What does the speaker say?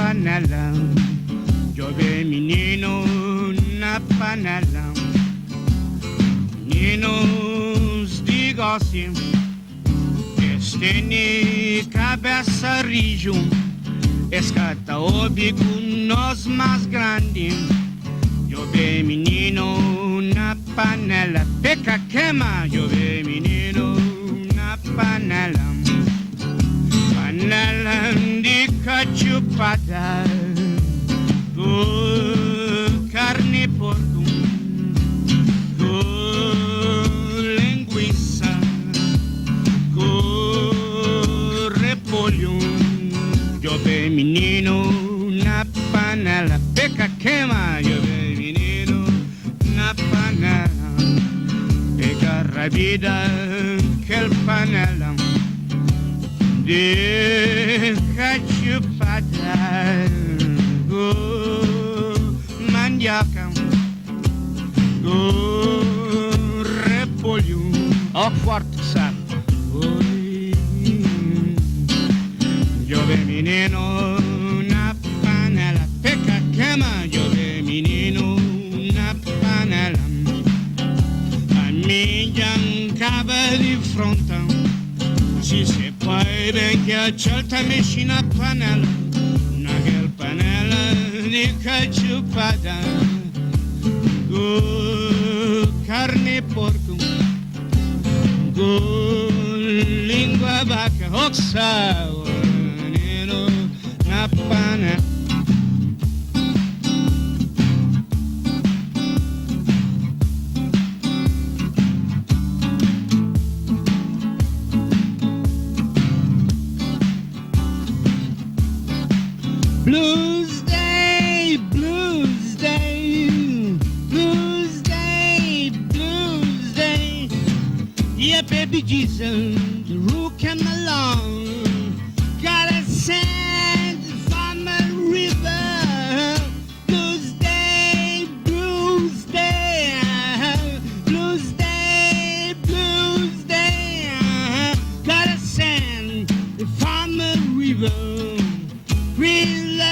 panela. Jovem menino na panela. Meninos de goste, estende cabeça rijo, escata o bico nós mais grande. Jovem menino na panela, peca queima. Jovem menino na panela. Panela de cachupada, carne porco, linguiça, repolho. Jovem menino na panela, peca queima. Jovem menino na panela, peca rabida que panela de cachupada, mandioca, repolho, ó forte sabe. Jovem menino na panela, peca queima. Jovem menino na panela, a minha acaba de fronte. Si se poi ben che accelta meshi na panela, naquel panela di cachupada, carne porco, língua vaca, oxa, neno na panela. Blues day, blues day, blues day, blues day. Yeah, baby Jesus, the roof came along, got a sand from a river. Blues day, blues day, blues day, blues day, got a sand from a river. Real